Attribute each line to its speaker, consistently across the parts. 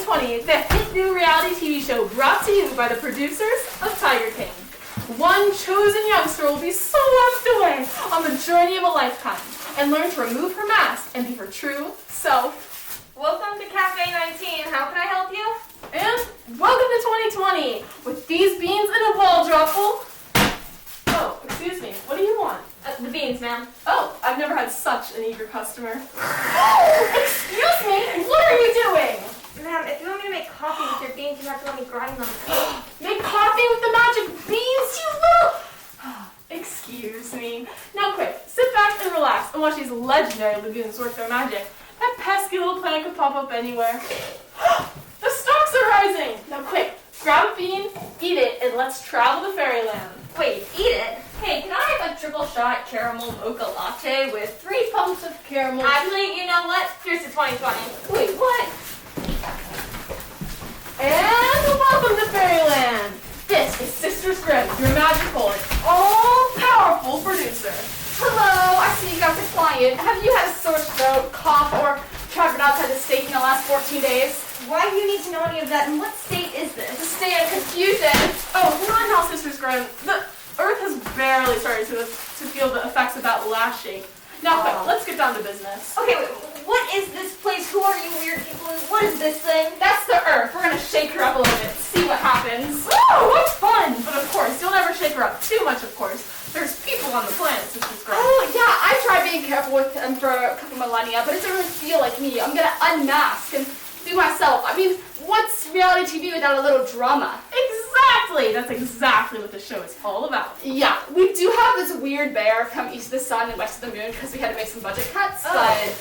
Speaker 1: 2020, the hit new reality TV show brought to you by the producers of Tiger King. One chosen youngster will be swept away on the journey of a lifetime and learn to remove her mask and be her true self.
Speaker 2: Welcome to Cafe 19. How can I help you?
Speaker 1: And welcome to 2020 with these beans in a ball dropful. Oh, excuse me. What do you want?
Speaker 2: The beans, ma'am.
Speaker 1: Oh, I've never had such an eager customer. Excuse me? What are you doing?
Speaker 2: Ma'am, if you want me to make coffee with your beans, you have to let me grind them.
Speaker 1: Make coffee with the magic beans, you little... Excuse me. Now quick, sit back and relax and watch these legendary lagoons work their magic. That pesky little plant could pop up anywhere. The stalks are rising! Now quick, grab a bean, eat it, and let's travel to fairyland.
Speaker 2: Wait, eat it? Hey, can I have a triple shot caramel mocha latte with 3 pumps of caramel? Actually, you know what? Here's to 2020.
Speaker 1: Wait, what? And welcome to fairyland! This is Sisters Grimm, your magical and all-powerful producer.
Speaker 3: Hello, I see you got the client. Have you had a sore throat, cough, or traveled outside the state in the last 14 days?
Speaker 2: Why do you need to know any of that, and what state is this?
Speaker 3: The state of confusion.
Speaker 1: Oh, not now, Sisters Grimm. The Earth has barely started to feel the effects of that last shake. Now, quick, let's get down to business.
Speaker 2: Okay, wait, what is this place? Who are you weird people? And what is this thing?
Speaker 1: That's the Earth. We're going to shake her up a little bit, see what happens. Oh, what fun! But of course, you'll never shake her up too much, of course. There's people on the planet, Sisters Grimm.
Speaker 3: Oh, yeah, I tried being careful with them for a couple millennia, but it doesn't really feel like me. I'm gonna unmask and be myself. I mean, what's reality TV without a little drama?
Speaker 1: Exactly! That's exactly what the show is all about.
Speaker 3: Yeah, we do have this weird bear come east of the sun and west of the moon because we had to make some budget cuts, but...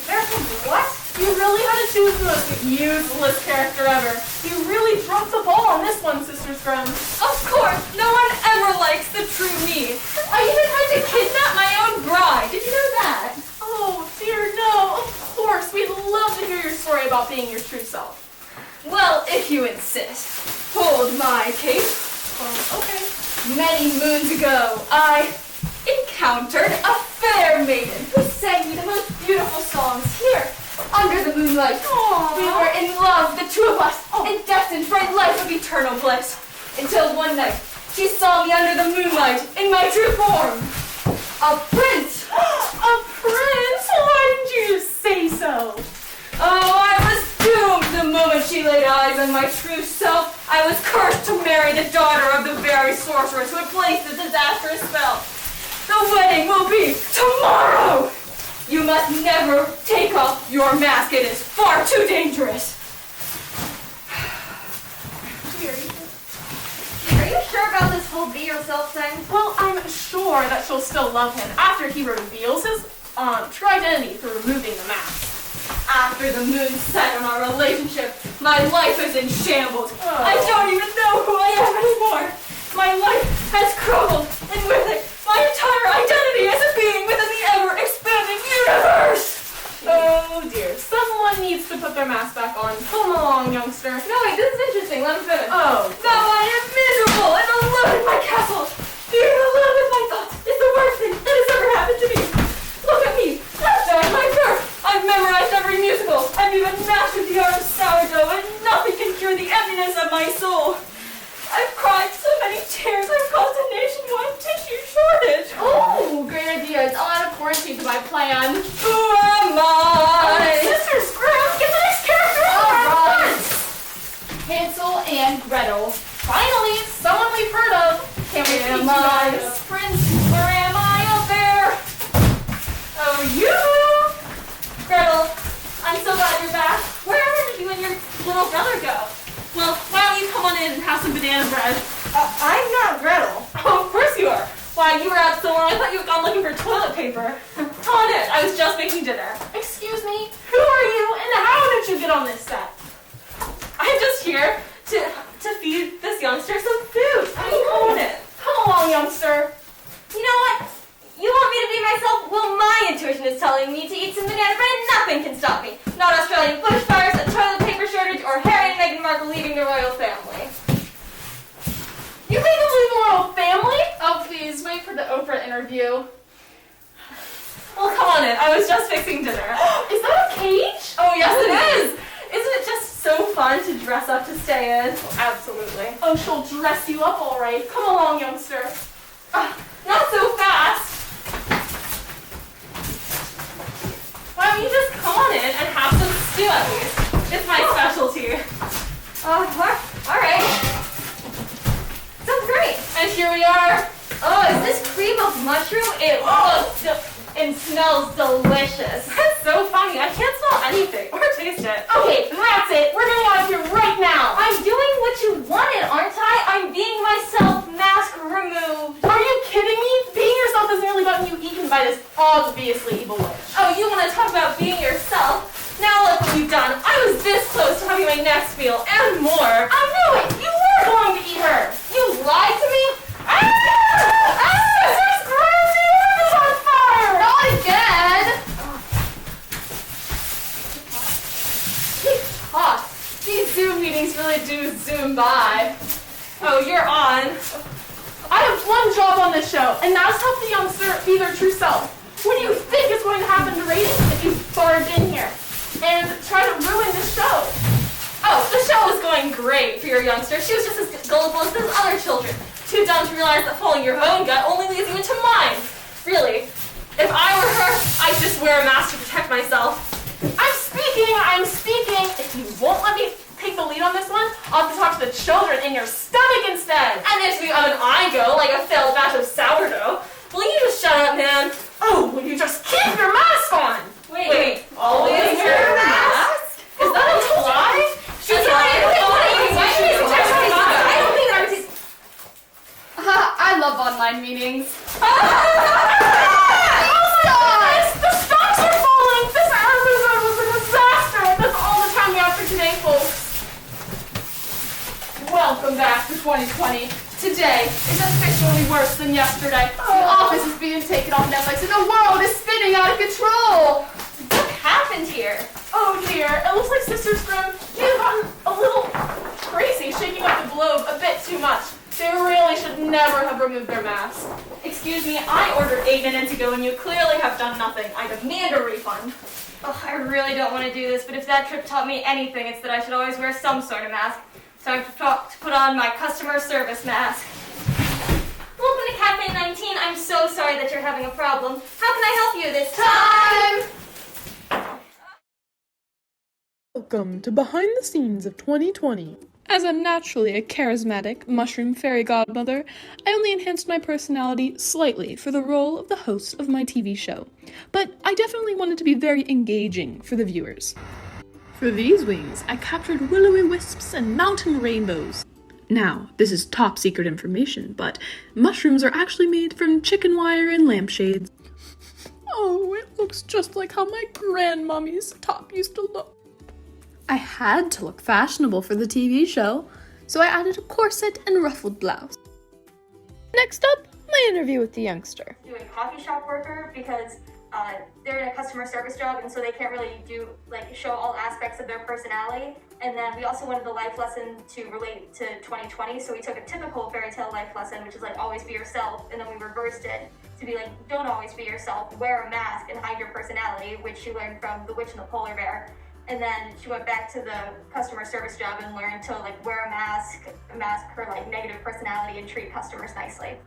Speaker 2: Bear from what?
Speaker 1: You really had to choose the most useless character ever. You really dropped the ball on this one, Sisters Grimm.
Speaker 2: Of course, no one ever likes the true me. I even tried to kidnap my own bride. Did you know that?
Speaker 1: Oh, dear, no. Of course, we'd love to hear your story about being your true self.
Speaker 2: Well, if you insist. Hold my cape.
Speaker 1: Okay.
Speaker 3: Many moons ago,
Speaker 2: I encountered a fair maiden who sang me the most beautiful songs here under the moonlight.
Speaker 1: Aww.
Speaker 2: We were in love, the two of us, and destined for a life of eternal bliss. Until one night, she saw me under the moonlight in my true form. A prince!
Speaker 1: A prince? Why didn't you just say so?
Speaker 2: Oh, I was doomed the moment she laid eyes on my true self. I was cursed to marry the daughter of the very sorceress who had placed the disastrous spell. The wedding will be tomorrow! You must never take off your mask. It is far too dangerous. Are you sure about this whole be yourself thing?
Speaker 1: Well, I'm sure that she'll still love him after he reveals his true identity through removing the mask.
Speaker 2: After the moon set on our relationship, my life is in shambles.
Speaker 1: Oh.
Speaker 2: I don't even know who I am anymore. My life has crumbled, and with it, my entire identity as a being within the ever-expanding universe!
Speaker 1: Oh dear, someone needs to put their mask back on. Come along, youngster.
Speaker 2: No, wait, this is interesting. Let me finish.
Speaker 1: Oh.
Speaker 2: Now I am miserable and alone in my castle. Being alone with my thoughts is the worst thing that has ever happened to me. Look at me, left at my birth. I've memorized every musical. I've even mastered the art of sourdough, and nothing can cure the emptiness of my soul. I've cried so many tears, I've caused a nationwide tissue shortage.
Speaker 3: oh, great idea. It's all out of quarantine to my plan.
Speaker 2: Who am I?
Speaker 1: Sisters Grimm, get the next character
Speaker 3: All
Speaker 1: on!
Speaker 3: right. Hansel and Gretel.
Speaker 1: Finally, someone we've heard of. Can't wait to meet
Speaker 2: Am
Speaker 1: you
Speaker 2: I
Speaker 1: guys.
Speaker 2: a prince or am I a bear? Oh, you! Gretel, I'm so glad you're back. Where did you and your little brother go?
Speaker 1: Well, why don't you come on in and have some banana bread?
Speaker 2: I'm not Gretel.
Speaker 1: Oh, of course you are. Why, you were out so long, I thought you had gone looking for toilet paper. Come on in, I was just making dinner. Excuse me, who are you and how did you get on this set?
Speaker 2: I'm just here to feed this youngster some food. I mean, come on in.
Speaker 1: Come along, youngster.
Speaker 2: You know what? You want me to be myself? Well, my intuition is telling me to eat some banana bread and nothing can stop me. Not Australian bushfires, a toilet paper shortage, or Harry and Meghan Markle leaving the royal family.
Speaker 1: You think you'll leave the royal family?
Speaker 3: Oh, please, wait for the Oprah interview.
Speaker 2: Well, come on in. I was just fixing dinner.
Speaker 1: Is that a cage?
Speaker 2: Oh, yes, it is. Isn't it just so dress up to stay in.
Speaker 1: Absolutely. Oh, she'll dress you up all right. Come along, youngster.
Speaker 2: Not so fast.
Speaker 1: Why don't you just come on in and have some stew at least? It's my specialty.
Speaker 2: Alright. Sounds great.
Speaker 1: And here we are.
Speaker 2: Oh, is this cream of mushroom? It looks and smells delicious.
Speaker 1: That's so funny. I can't smell anything or taste it.
Speaker 2: Okay, that's it.
Speaker 1: We're getting out of here right now.
Speaker 2: I'm doing what you wanted, aren't I? I'm being myself, mask removed.
Speaker 1: Are you kidding me? Being yourself hasn't really gotten you eaten by this obviously evil witch.
Speaker 2: Oh, you want to talk about being yourself? Now look what you've done. I was this close to having my next meal and more.
Speaker 1: I knew it. You were going to eat her.
Speaker 2: You lied to me?
Speaker 1: This is crazy. The earth is on fire.
Speaker 3: Not again!
Speaker 2: Hot.
Speaker 1: These Zoom meetings really do zoom by.
Speaker 2: Oh, you're on.
Speaker 1: I have one job on this show, and that's help the youngster be their true self. What do you think is going to happen to ratings if you barged in here and try to ruin this show?
Speaker 2: Oh, the show was going great for your youngster. She was just as gullible as those other children. Too dumb to realize that following your own gut only leads you into mine. Really, if I were her, I'd just wear a mask to protect myself.
Speaker 1: I'm speaking. If you won't let me take the lead on this one, I'll have to talk to the children in your stomach instead.
Speaker 2: And if you have an I go, like a failed batch of sourdough, will you just shut up, man?
Speaker 1: Oh, will you just keep your mask on?
Speaker 2: Wait, always wear a mask? Is that a lie? She's lying. I don't think that is.
Speaker 3: I love online meetings.
Speaker 1: The stocks are falling! This episode was a disaster! That's all the time we have for today, folks. Welcome back to 2020. Today is officially worse than yesterday. The Office is being taken off Netflix and the world is spinning out of control!
Speaker 2: What happened here?
Speaker 1: Oh dear, it looks like Sisters Grimm may have gotten a little crazy, shaking up the globe a bit too much. They really should never have removed their masks.
Speaker 2: Excuse me, I ordered 8 minutes ago and you clearly have done nothing. I demand a refund. Oh, I really don't want to do this, but if that trip taught me anything, it's that I should always wear some sort of mask. So I have to put on my customer service mask. Welcome to Cafe 19. I'm so sorry that you're having a problem. How can I help you this time?
Speaker 4: Welcome to Behind the Scenes of 2020. As I'm naturally a charismatic mushroom fairy godmother, I only enhanced my personality slightly for the role of the host of my TV show, but I definitely wanted to be very engaging for the viewers. For these wings, I captured willowy wisps and mountain rainbows. Now, this is top secret information, but mushrooms are actually made from chicken wire and lampshades. Oh, it looks just like how my grandmommy's top used to look. I had to look fashionable for the TV show, so I added a corset and ruffled blouse. Next up, my interview with the youngster.
Speaker 2: Do a coffee shop worker because they're in a customer service job and so they can't really show all aspects of their personality. And then we also wanted the life lesson to relate to 2020, so we took a typical fairy tale life lesson, which is like always be yourself, and then we reversed it to be like don't always be yourself, wear a mask and hide your personality, which she learned from The Witch and the Polar Bear. And then she went back to the customer service job and learned to wear a mask her negative personality and treat customers nicely.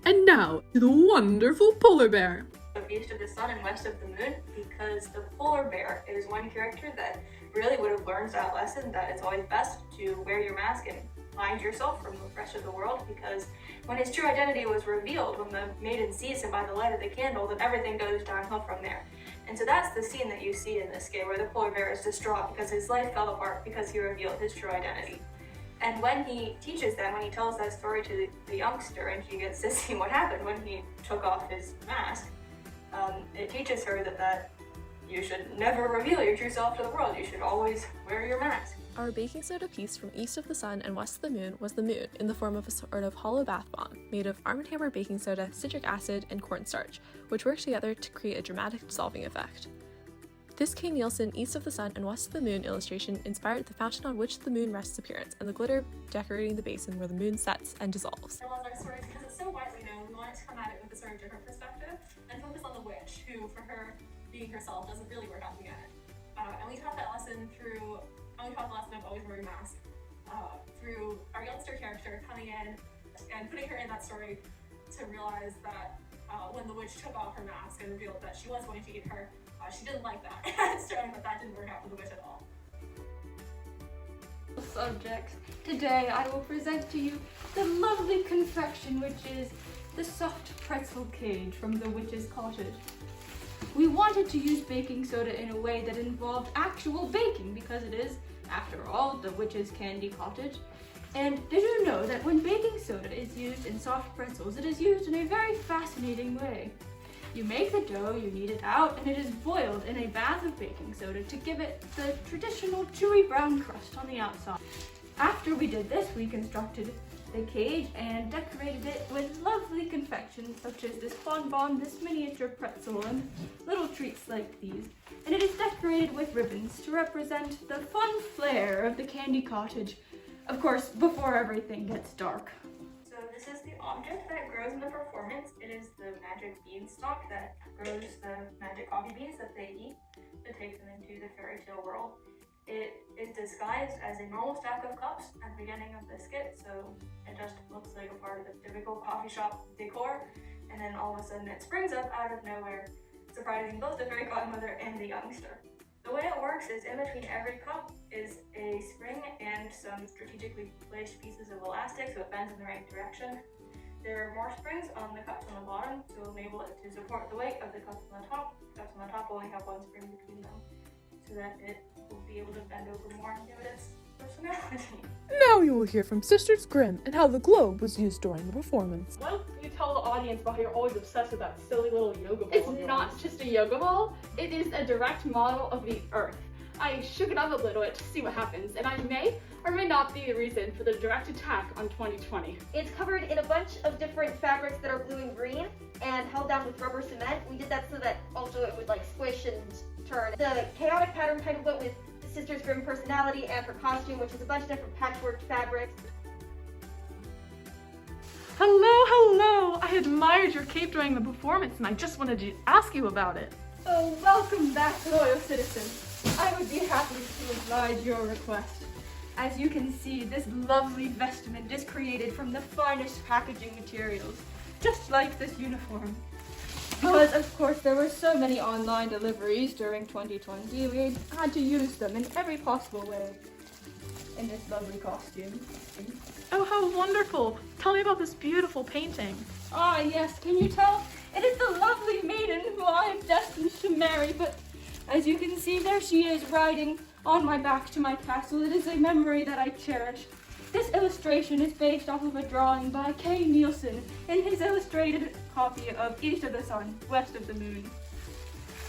Speaker 4: And now, to the wonderful polar bear.
Speaker 5: East of the sun and west of the moon, because the polar bear is one character that really would have learned that lesson, that it's always best to wear your mask and hide yourself from the rest of the world, because when his true identity was revealed, when the maiden sees him by the light of the candle, then everything goes downhill from there. And so that's the scene that you see in this game, where the polar bear is distraught because his life fell apart because he revealed his true identity. And when he teaches them, when he tells that story to the youngster and she gets to see what happened when he took off his mask, it teaches her that you should never reveal your true self to the world. You should always wear your mask.
Speaker 6: Our baking soda piece from East of the Sun and West of the Moon was the moon in the form of a sort of hollow bath bomb made of Arm & Hammer baking soda, citric acid, and cornstarch, which worked together to create a dramatic dissolving effect. This K. Nielsen East of the Sun and West of the Moon illustration inspired the fountain on which the moon rests appearance and the glitter decorating the basin where the moon sets and dissolves.
Speaker 7: I love our stories because it's so widely known. We wanted to come at it with a sort of different perspective and focus on the witch, who, for her being herself, doesn't really work out in the end. And we taught that lesson through taught the lesson of always wearing masks through our youngster character coming in and putting her in that story to realize that when the witch took off her mask and revealed that she was going to eat her, she didn't like that, and showing that that didn't work out for the witch at all.
Speaker 2: Subjects. Today I will present to you the lovely confection, which is the soft pretzel cage from the witch's cottage. We wanted to use baking soda in a way that involved actual baking because it is, after all, the witch's candy cottage. And did you know that when baking soda is used in soft pretzels, it is used in a very fascinating way? You make the dough, you knead it out, and it is boiled in a bath of baking soda to give it the traditional chewy brown crust on the outside. After we did this, we constructed the cage and decorated it with lovely confections such as this bonbon, this miniature pretzel, and little treats like these. And it is decorated with ribbons to represent the fun flair of the candy cottage, of course, before everything gets dark.
Speaker 5: So this is the object that grows in the performance. It is the magic beanstalk that grows the magic coffee beans that they eat that takes them into the fairy tale world. It is disguised as a normal stack of cups at the beginning of the skit, so it just looks like a part of the typical coffee shop decor, and then all of a sudden it springs up out of nowhere, surprising both the fairy godmother and the youngster. The way it works is in between every cup is a spring and some strategically placed pieces of elastic so it bends in the right direction. There are more springs on the cups on the bottom to enable it to support the weight of the cups on the top. The cups on the top only have one spring between them, so that it will be able to bend over more and give it its personality.
Speaker 4: Now you will hear from Sisters Grimm and how the globe was used during the performance.
Speaker 1: Why don't you tell the audience about how you're always obsessed with that silly little yoga ball?
Speaker 3: It's
Speaker 1: of yours?
Speaker 3: not just a yoga ball, it is a direct model of the Earth. I shook it up a little bit to see what happens, and I may or may not be the reason for the direct attack on 2020.
Speaker 8: It's covered in a bunch of different fabrics that are blue and green and held down with rubber cement. We did that so that also it would like squish and turn. The chaotic pattern kind of went with Sisters Grimm personality and her costume, which is a bunch of different patchwork fabrics.
Speaker 4: Hello! I admired your cape during the performance and I just wanted to ask you about it.
Speaker 2: Oh, welcome back, loyal citizen. I would be happy to oblige your request. As you can see, this lovely vestment is created from the finest packaging materials, just like this uniform. Because, of course, there were so many online deliveries during 2020, we had to use them in every possible way in this lovely costume.
Speaker 4: Oh, how wonderful! Tell me about this beautiful painting.
Speaker 2: Ah, yes, can you tell? It is the lovely maiden who I am destined to marry, but as you can see, there she is riding on my back to my castle. It is a memory that I cherish. This illustration is based off of a drawing by K. Nielsen in his illustrated copy of East of the Sun, West of the Moon.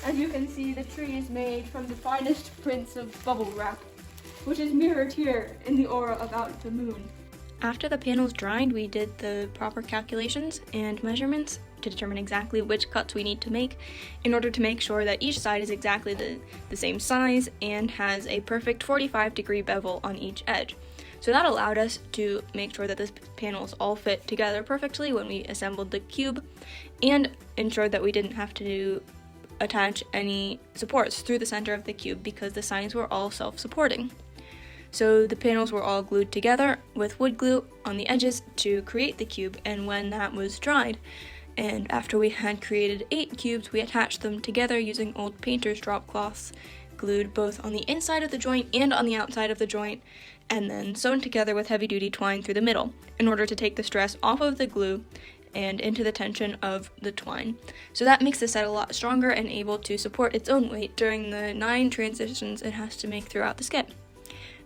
Speaker 2: As you can see, the tree is made from the finest prints of bubble wrap, which is mirrored here in the aura about the moon.
Speaker 6: After the panels dried, we did the proper calculations and measurements to determine exactly which cuts we need to make in order to make sure that each side is exactly the same size and has a perfect 45-degree bevel on each edge. So that allowed us to make sure that the panels all fit together perfectly when we assembled the cube, and ensured that we didn't have to attach any supports through the center of the cube because the sides were all self-supporting. So the panels were all glued together with wood glue on the edges to create the cube, and when that was dried, and after we had created 8 cubes, we attached them together using old painter's drop cloths, glued both on the inside of the joint and on the outside of the joint, and then sewn together with heavy-duty twine through the middle in order to take the stress off of the glue and into the tension of the twine. So that makes the set a lot stronger and able to support its own weight during the 9 transitions it has to make throughout the skit.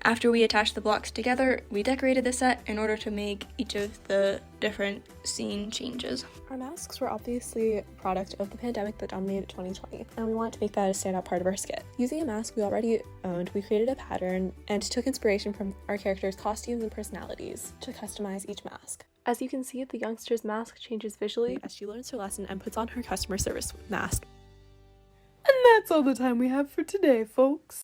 Speaker 6: After we attached the blocks together, we decorated the set in order to make each of the different scene changes.
Speaker 9: Our masks were obviously a product of the pandemic that dominated 2020, and we wanted to make that a standout part of our skit. Using a mask we already owned, we created a pattern and took inspiration from our characters' costumes and personalities to customize each mask. As you can see, the youngster's mask changes visually as she learns her lesson and puts on her customer service mask.
Speaker 4: And that's all the time we have for today, folks.